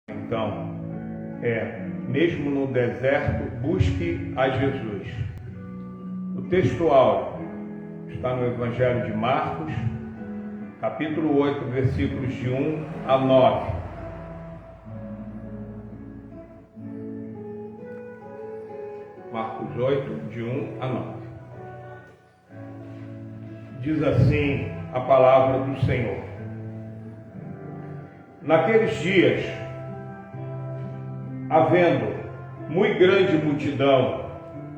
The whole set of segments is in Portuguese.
Então, mesmo no deserto, busque a Jesus. O textual está no Evangelho de Marcos, capítulo 8, versículos de 1 a 9. Marcos 8, de 1 a 9. Diz assim a palavra do Senhor. Naqueles dias, havendo muito grande multidão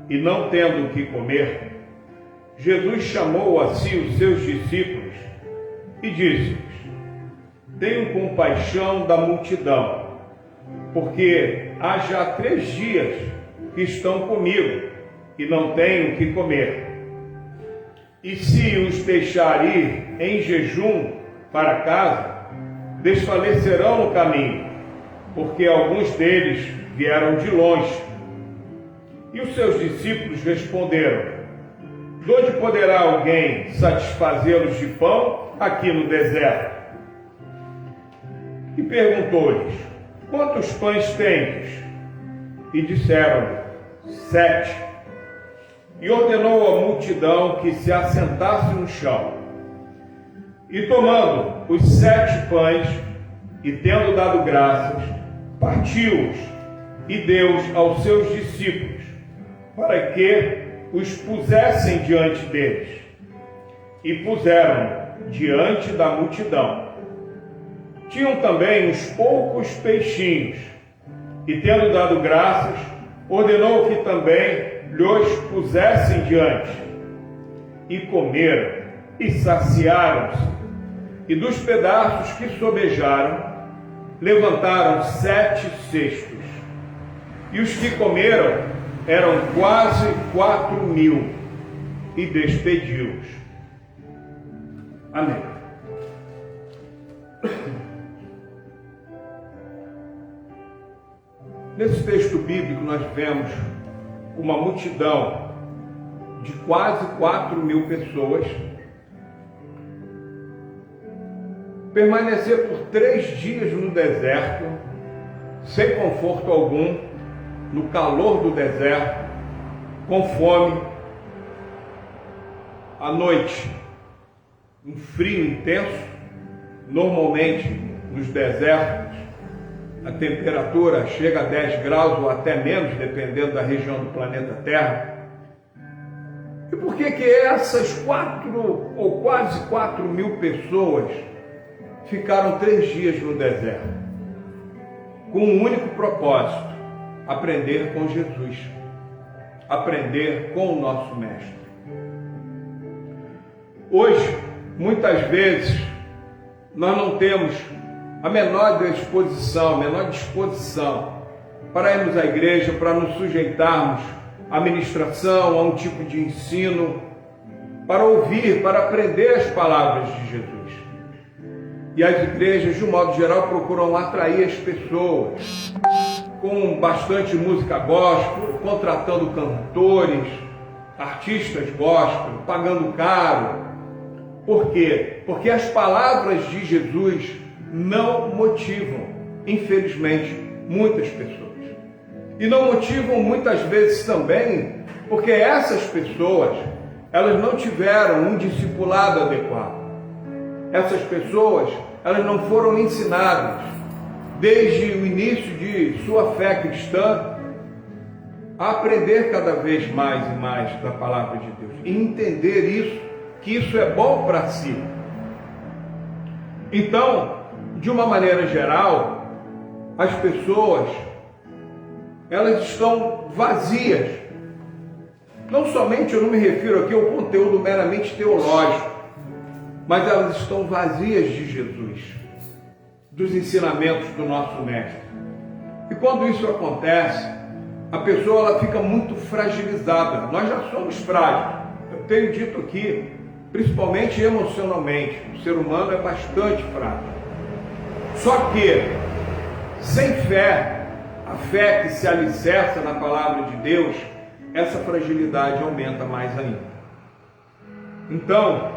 e não tendo o que comer, Jesus chamou a si os seus discípulos e disse-lhes: tenham compaixão da multidão, porque há já 3 dias que estão comigo e não têm o que comer. E se os deixar ir em jejum para casa, desfalecerão no caminho, porque alguns deles vieram de longe. E os seus discípulos responderam: de onde poderá alguém satisfazê-los de pão aqui no deserto? E perguntou-lhes: quantos pães tendes? E disseram-lhe: 7. E ordenou à multidão que se assentasse no chão. E tomando os 7 pães, e tendo dado graças, partiu-os e deu-os aos seus discípulos, para que os pusessem diante deles. E puseram diante da multidão. Tinham também uns poucos peixinhos, e tendo dado graças, ordenou que também lhos pusessem diante. E comeram, e saciaram-se, e dos pedaços que sobejaram, levantaram 7 cestos. E os que comeram eram quase 4.000, e despediu-os. Amém. Nesse texto bíblico nós vemos uma multidão de quase 4.000 pessoas permanecer por 3 dias no deserto, sem conforto algum, no calor do deserto, com fome, à noite, um frio intenso. Normalmente nos desertos a temperatura chega a 10 graus ou até menos, dependendo da região do planeta Terra. E por que essas 4 ou quase 4.000 pessoas ficaram 3 dias no deserto? Com um único propósito: aprender com Jesus, aprender com o nosso Mestre. Hoje, muitas vezes, nós não temos a menor disposição para irmos à igreja, para nos sujeitarmos à ministração, a um tipo de ensino, para ouvir, para aprender as palavras de Jesus. E as igrejas, de um modo geral, procuram atrair as pessoas com bastante música gospel, contratando cantores, artistas gospel, pagando caro. Por quê? Porque as palavras de Jesus não motivam, infelizmente, muitas pessoas. E não motivam muitas vezes também porque essas pessoas, elas não tiveram um discipulado adequado. Essas pessoas, elas não foram ensinadas, desde o início de sua fé cristã, a aprender cada vez mais e mais da palavra de Deus, e entender isso, que isso é bom para si. Então, de uma maneira geral, as pessoas, elas estão vazias. Não somente, eu não me refiro aqui ao conteúdo meramente teológico, mas elas estão vazias de Jesus, dos ensinamentos do nosso Mestre. E quando isso acontece, a pessoa ela fica muito fragilizada. Nós já somos frágeis. Eu tenho dito aqui, principalmente emocionalmente, o ser humano é bastante frágil. Só que, sem fé, a fé que se alicerça na palavra de Deus, essa fragilidade aumenta mais ainda. Então,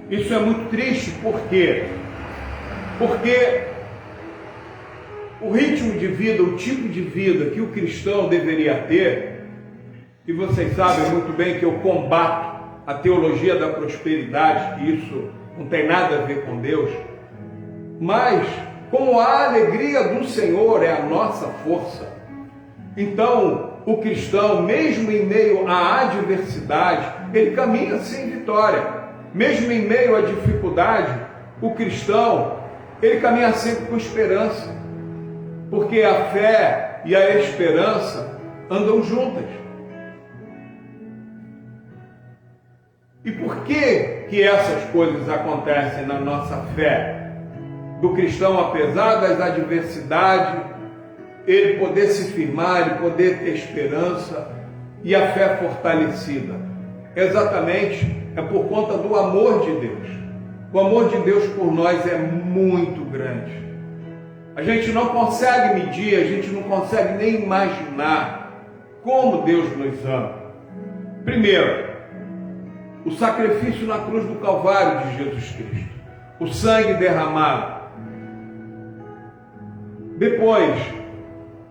isso é muito triste. Por quê? Porque o ritmo de vida, o tipo de vida que o cristão deveria ter, e vocês sabem muito bem que eu combato a teologia da prosperidade, que isso não tem nada a ver com Deus, mas como a alegria do Senhor é a nossa força, então o cristão, mesmo em meio à adversidade, ele caminha sem vitória. Mesmo em meio à dificuldade, o cristão, ele caminha sempre com esperança, porque a fé e a esperança andam juntas. E por que essas coisas acontecem na nossa fé? Do cristão, apesar das adversidades, ele poder se firmar, ele poder ter esperança e a fé fortalecida. Exatamente, é por conta do amor de Deus. O amor de Deus por nós é muito grande. A gente não consegue medir, a gente não consegue nem imaginar como Deus nos ama. Primeiro, o sacrifício na cruz do Calvário de Jesus Cristo, o sangue derramado. Depois,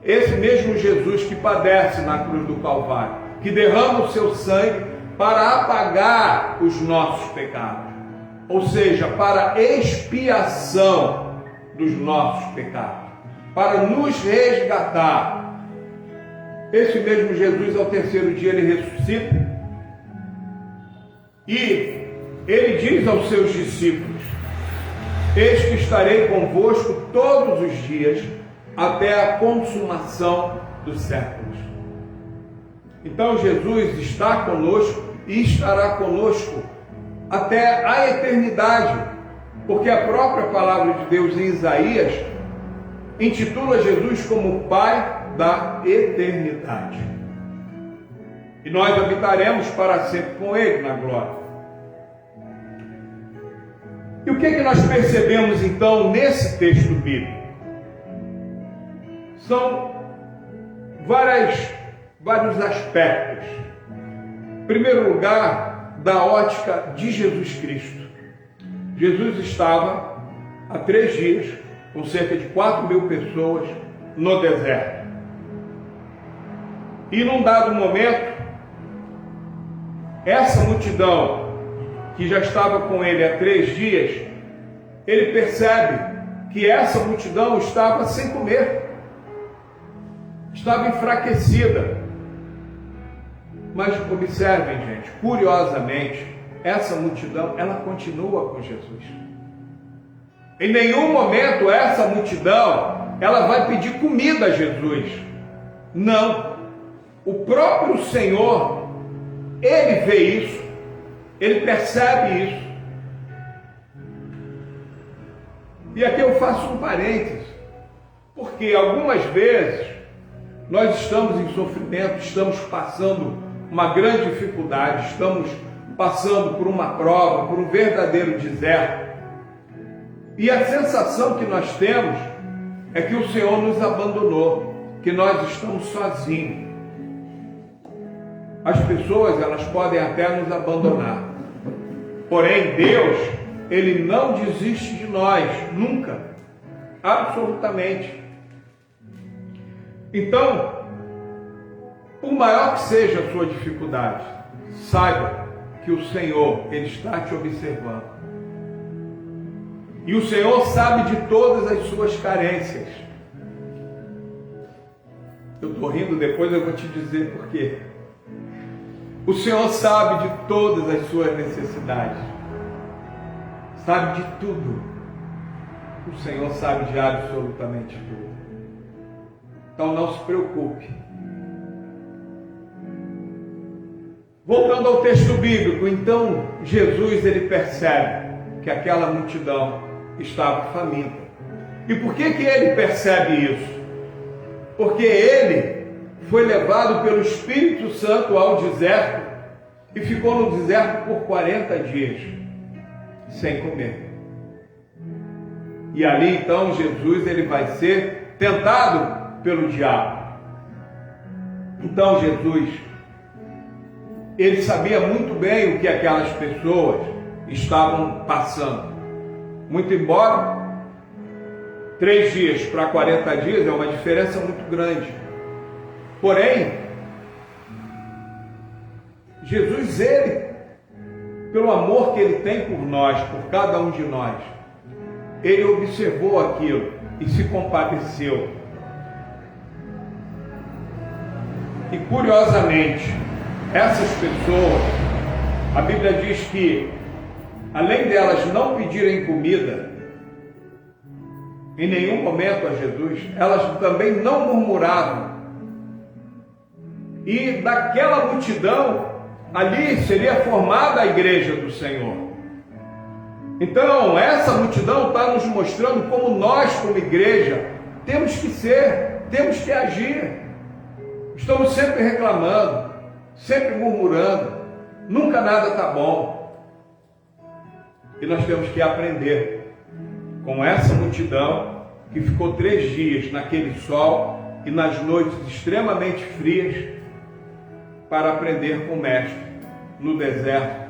esse mesmo Jesus que padece na cruz do Calvário, que derrama o seu sangue para apagar os nossos pecados, ou seja, para expiação dos nossos pecados, para nos resgatar. Esse mesmo Jesus, ao terceiro dia, ele ressuscita e ele diz aos seus discípulos: eis que estarei convosco todos os dias até a consumação dos séculos. Então Jesus está conosco e estará conosco até a eternidade, porque a própria palavra de Deus em Isaías intitula Jesus como Pai da eternidade. E nós habitaremos para sempre com Ele na glória. E o que é que nós percebemos então nesse texto bíblico? São vários aspectos. Em primeiro lugar, da ótica de Jesus Cristo. Jesus estava há 3 dias com cerca de 4.000 pessoas no deserto. E num dado momento, essa multidão que já estava com ele há 3 dias, ele percebe que essa multidão estava sem comer, estava enfraquecida. Mas observem, gente, curiosamente, essa multidão, ela continua com Jesus. Em nenhum momento essa multidão, ela vai pedir comida a Jesus. Não. O próprio Senhor, ele vê isso, ele percebe isso. E aqui eu faço um parênteses, porque algumas vezes nós estamos em sofrimento, estamos passando uma grande dificuldade, estamos passando por uma prova, por um verdadeiro deserto. E a sensação que nós temos é que o Senhor nos abandonou, que nós estamos sozinhos. As pessoas, elas podem até nos abandonar, porém Deus, Ele não desiste de nós, nunca, absolutamente. Então, por maior que seja a sua dificuldade, saiba que o Senhor, Ele está te observando. E o Senhor sabe de todas as suas carências. Eu estou rindo, depois eu vou te dizer por quê. O Senhor sabe de todas as suas necessidades. Sabe de tudo. O Senhor sabe de absolutamente tudo. Então não se preocupe. Voltando ao texto bíblico, então Jesus, ele percebe que aquela multidão estava faminta. E por que ele percebe isso? Porque ele foi levado pelo Espírito Santo ao deserto e ficou no deserto por 40 dias, sem comer. E ali então Jesus, ele vai ser tentado pelo diabo. Então Jesus, ele sabia muito bem o que aquelas pessoas estavam passando. Muito embora 3 dias para 40 dias é uma diferença muito grande. Porém, Jesus, ele, pelo amor que ele tem por nós, por cada um de nós, ele observou aquilo e se compadeceu. E curiosamente, essas pessoas, a Bíblia diz que, além delas não pedirem comida, em nenhum momento a Jesus, elas também não murmuravam. E daquela multidão, ali seria formada a igreja do Senhor. Então, essa multidão está nos mostrando como nós, como igreja, temos que ser, temos que agir. Estamos sempre reclamando, sempre murmurando, nunca nada está bom. E nós temos que aprender com essa multidão que ficou 3 dias naquele sol e nas noites extremamente frias para aprender com o mestre no deserto.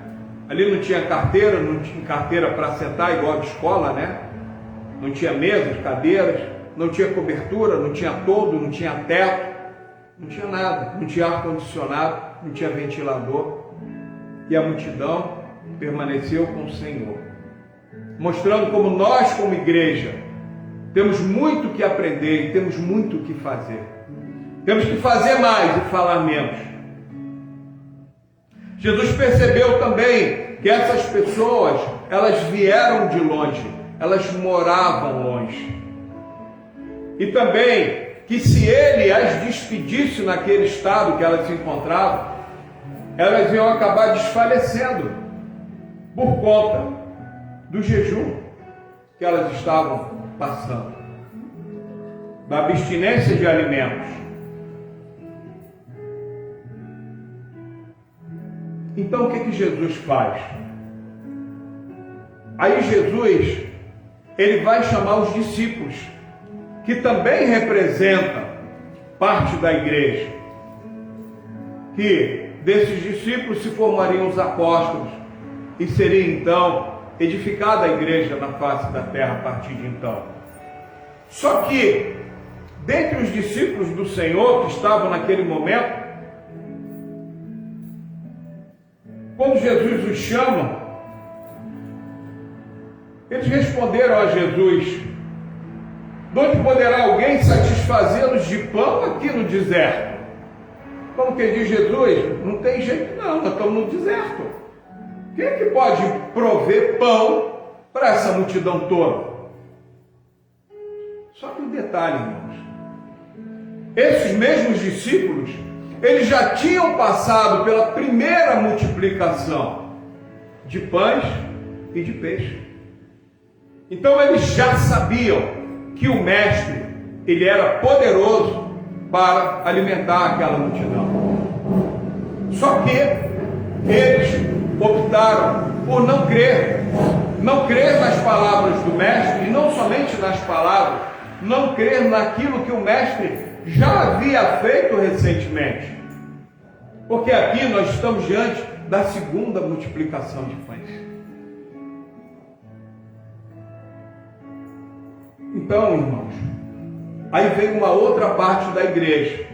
Ali não tinha carteira, não tinha carteira para sentar igual de escola, né? Não tinha mesas, cadeiras, não tinha cobertura, não tinha toldo, não tinha teto, não tinha nada, não tinha ar-condicionado, não tinha ventilador. E a multidão permaneceu com o Senhor, mostrando como nós, como igreja, temos muito que aprender e temos muito que fazer. Temos que fazer mais e falar menos. Jesus percebeu também que essas pessoas, elas vieram de longe, elas moravam longe. E também que se ele as despedisse naquele estado que elas se encontravam, elas iam acabar desfalecendo por conta do jejum que elas estavam passando, da abstinência de alimentos. Então o que Jesus faz? Aí Jesus, ele vai chamar os discípulos, que também representam parte da igreja, que desses discípulos se formariam os apóstolos, e seria então edificada a igreja na face da terra a partir de então. Só que, dentre os discípulos do Senhor que estavam naquele momento, quando Jesus os chama, eles responderam a Jesus: de onde poderá alguém satisfazê-los de pão aqui no deserto? Como que diz Jesus? Não tem jeito não, nós estamos no deserto. Quem é que pode prover pão para essa multidão toda? Só que um detalhe, irmãos. Esses mesmos discípulos, eles já tinham passado pela primeira multiplicação de pães e de peixe. Então eles já sabiam que o mestre, ele era poderoso para alimentar aquela multidão. Só que eles optaram por não crer nas palavras do mestre, e não somente nas palavras, não crer naquilo que o mestre já havia feito recentemente. Porque aqui nós estamos diante da segunda multiplicação de pães. Então, irmãos, aí vem uma outra parte da igreja.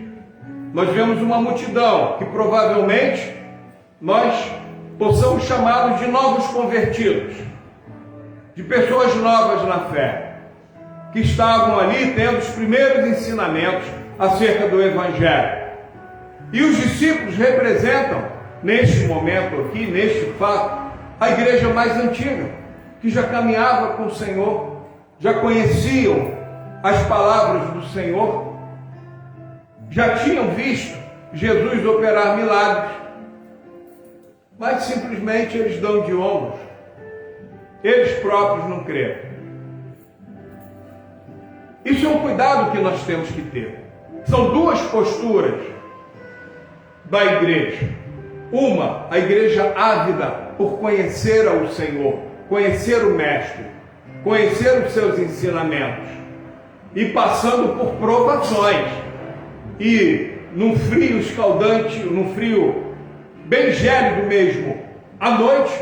Nós vemos uma multidão que provavelmente nós possamos chamá-los de novos convertidos, de pessoas novas na fé, que estavam ali tendo os primeiros ensinamentos acerca do Evangelho. E os discípulos representam, neste momento aqui, neste fato, a igreja mais antiga, que já caminhava com o Senhor, já conheciam as palavras do Senhor, já tinham visto Jesus operar milagres, mas simplesmente eles dão de ombros, eles próprios não creem. Isso é um cuidado que nós temos que ter. São duas posturas da igreja. Uma, a igreja ávida por conhecer ao Senhor, conhecer o Mestre, conhecer os seus ensinamentos, e passando por provações, e num frio escaldante, num frio bem gélido mesmo, à noite,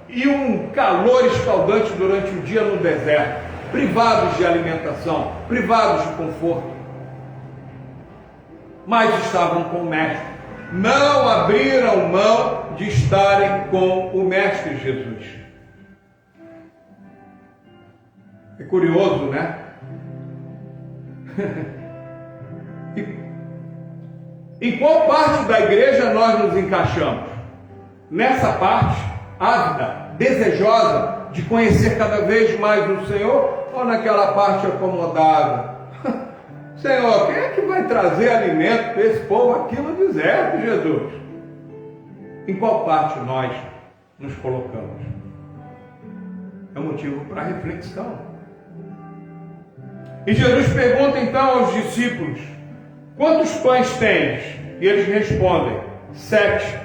e um calor escaldante durante o dia no deserto. privados de alimentação, privados de conforto, mas estavam com o Mestre. Não abriram mão de estarem com o Mestre Jesus. É curioso, né? Em qual parte da igreja nós nos encaixamos? Nessa parte ávida, desejosa de conhecer cada vez mais o Senhor, ou naquela parte acomodada? Senhor, quem é que vai trazer alimento para esse povo aqui no deserto, Jesus? Em qual parte nós nos colocamos? É um motivo para reflexão. E Jesus pergunta então aos discípulos: quantos pães tens? E eles respondem: 7.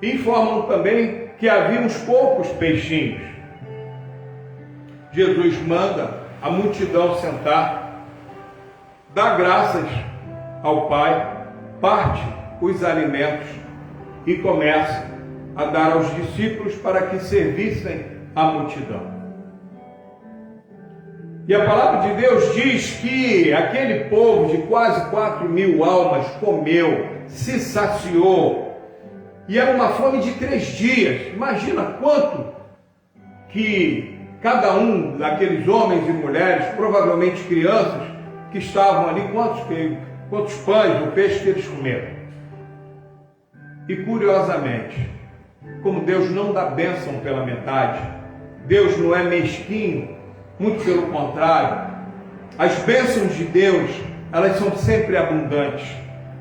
Informam também que havia uns poucos peixinhos. Jesus manda a multidão sentar, dá graças ao Pai, parte os alimentos e começa a dar aos discípulos para que servissem a multidão. E a palavra de Deus diz que aquele povo de quase 4.000 almas comeu, se saciou, e era uma fome de 3 dias. Imagina quanto que cada um daqueles homens e mulheres, provavelmente crianças, que estavam ali, quantos pães ou peixes que eles comeram. E curiosamente, como Deus não dá bênção pela metade, Deus não é mesquinho, muito pelo contrário, as bênçãos de Deus, elas são sempre abundantes.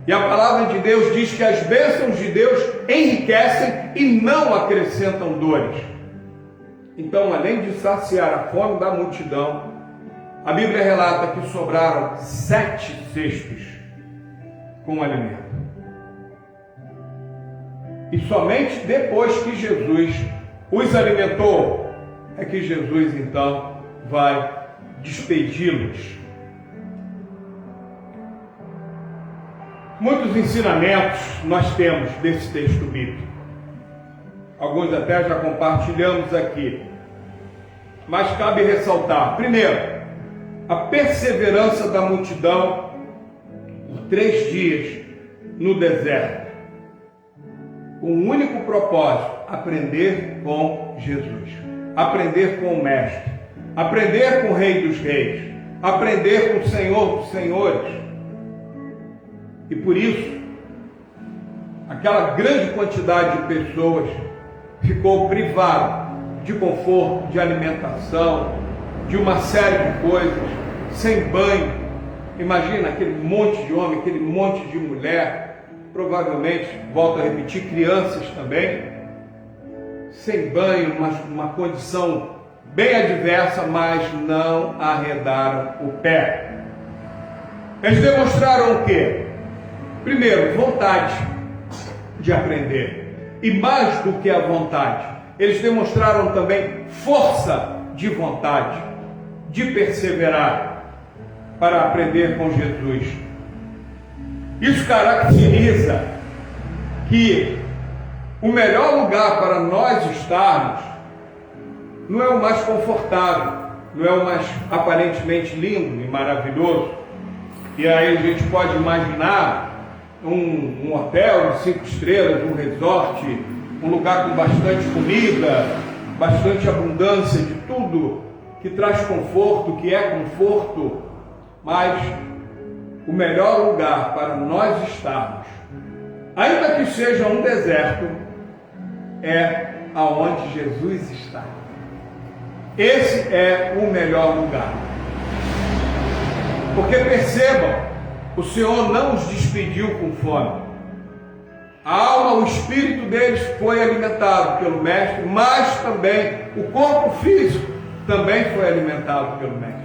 E a palavra de Deus diz que as bênçãos de Deus enriquecem e não acrescentam dores. Então, além de saciar a fome da multidão, a Bíblia relata que sobraram 7 cestos com alimento. E somente depois que Jesus os alimentou, é que Jesus então vai despedi-los. Muitos ensinamentos nós temos desse texto bíblico. Alguns até já compartilhamos aqui. Mas cabe ressaltar, primeiro, a perseverança da multidão por 3 dias no deserto, com um único propósito: aprender com Jesus, aprender com o Mestre, aprender com o Rei dos Reis, aprender com o Senhor dos Senhores. E por isso, aquela grande quantidade de pessoas ficou privada de conforto, de alimentação, de uma série de coisas, sem banho. Imagina aquele monte de homem, aquele monte de mulher, provavelmente, volto a repetir, crianças também, sem banho, uma condição bem adversa, mas não arredaram o pé. Eles demonstraram o quê? Primeiro, vontade de aprender. E mais do que a vontade, eles demonstraram também força de vontade, de perseverar para aprender com Jesus. Isso caracteriza que o melhor lugar para nós estarmos não é o mais confortável, não é o mais aparentemente lindo e maravilhoso. E aí a gente pode imaginar um hotel de 5 estrelas, um resort, um lugar com bastante comida, bastante abundância de tudo que traz conforto, que é conforto. Mas o melhor lugar para nós estarmos, ainda que seja um deserto, é aonde Jesus está. Esse é o melhor lugar. Porque percebam, o Senhor não os despediu com fome. A alma, o espírito deles foi alimentado pelo Mestre, mas também o corpo físico também foi alimentado pelo Mestre.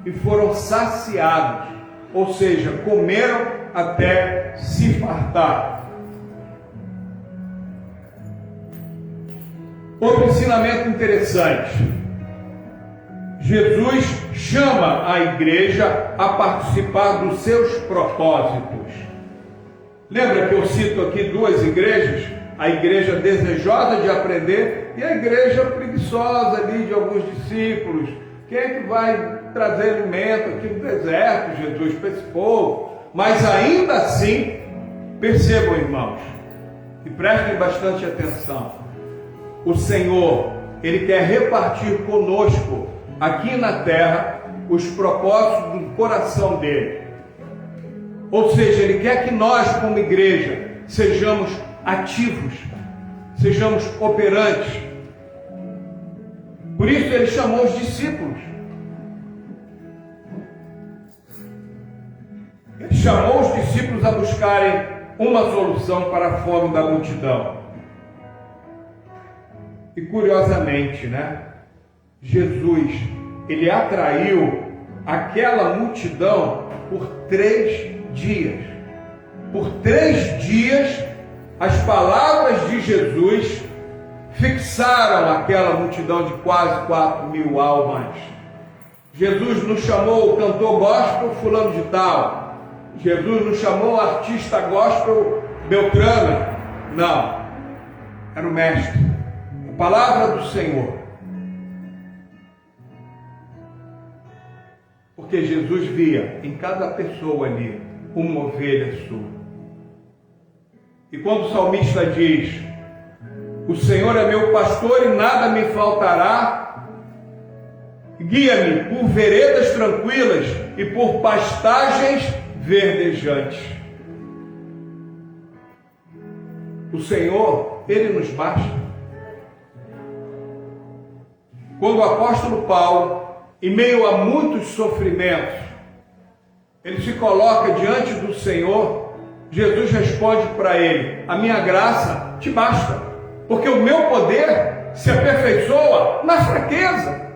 E foram saciados, ou seja, comeram até se fartar. Outro ensinamento interessante. Jesus chama a igreja a participar dos seus propósitos. Lembra que eu cito aqui 2 igrejas? A igreja desejosa de aprender e a igreja preguiçosa ali de alguns discípulos, Quem é que vai trazer alimento aqui no deserto, Jesus, para esse povo? Mas ainda assim, percebam, irmãos, e prestem bastante atenção. O Senhor, Ele quer repartir conosco, aqui na terra, os propósitos do coração dEle. Ou seja, Ele quer que nós, como igreja, sejamos ativos, sejamos operantes. Por isso Ele chamou os discípulos. Ele chamou os discípulos a buscarem uma solução para a fome da multidão. E curiosamente, Jesus, Ele atraiu aquela multidão por 3 dias. Por 3 dias, as palavras de Jesus fixaram aquela multidão de quase 4.000 almas. Jesus não chamou o cantor gospel fulano de tal. Jesus não chamou o artista gospel Beltrana. Não. Era o mestre. A palavra do Senhor. Porque Jesus via em cada pessoa ali uma ovelha sua. E quando o salmista diz: o Senhor é meu pastor e nada me faltará, guia-me por veredas tranquilas e por pastagens verdejantes. O Senhor, Ele nos basta. Quando o apóstolo Paulo, em meio a muitos sofrimentos, ele se coloca diante do Senhor, Jesus responde para ele: a minha graça te basta, porque o meu poder se aperfeiçoa na fraqueza.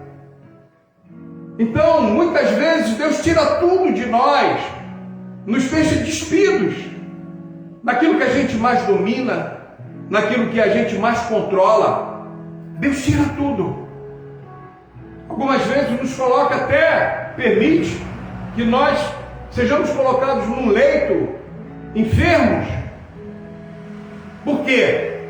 Então, muitas vezes, Deus tira tudo de nós, nos deixa despidos naquilo que a gente mais domina, naquilo que a gente mais controla. Deus tira tudo. Algumas vezes nos coloca até, permite que nós sejamos colocados num leito, enfermos. Por quê?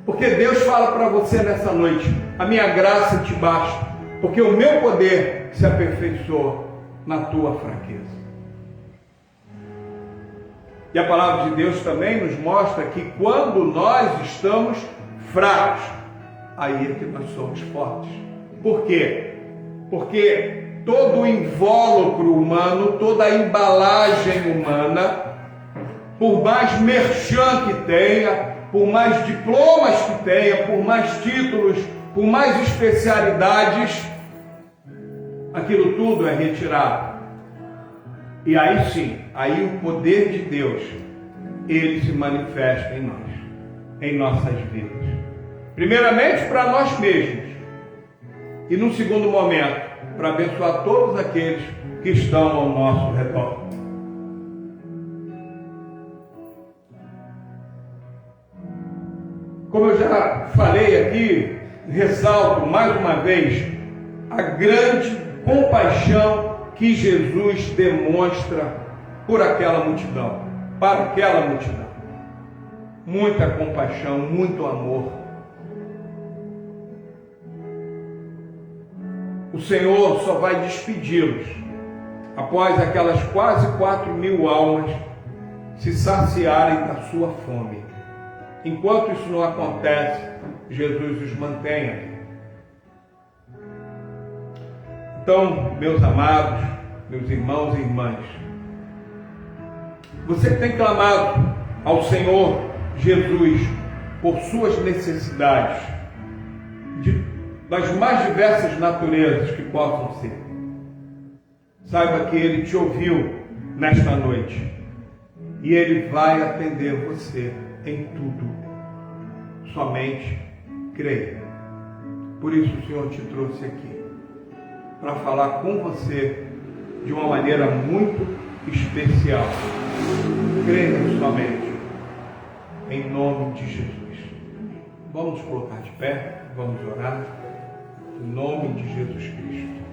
Porque Deus fala para você nessa noite: a minha graça te basta, porque o meu poder se aperfeiçoa na tua fraqueza. E a palavra de Deus também nos mostra que quando nós estamos fracos, aí é que nós somos fortes. Por quê? Porque todo o invólucro humano, toda a embalagem humana, por mais merchan que tenha, por mais diplomas que tenha, por mais títulos, por mais especialidades, aquilo tudo é retirado. E aí sim, aí o poder de Deus, Ele se manifesta em nós, em nossas vidas. Primeiramente para nós mesmos, e num segundo momento, para abençoar todos aqueles que estão ao nosso redor. Como eu já falei aqui, ressalto mais uma vez a grande compaixão que Jesus demonstra por aquela multidão, para aquela multidão. Muita compaixão, muito amor. O Senhor só vai despedi-los após aquelas quase 4.000 almas se saciarem da sua fome. Enquanto isso não acontece, Jesus os mantém ali. Então, meus amados, meus irmãos e irmãs, você tem clamado ao Senhor Jesus por suas necessidades, das mais diversas naturezas que possam ser. Saiba que Ele te ouviu nesta noite e Ele vai atender você em tudo. Somente creia. Por isso o Senhor te trouxe aqui, para falar com você de uma maneira muito especial. Creia somente, em nome de Jesus. Vamos nos colocar de pé, vamos orar, em nome de Jesus Cristo.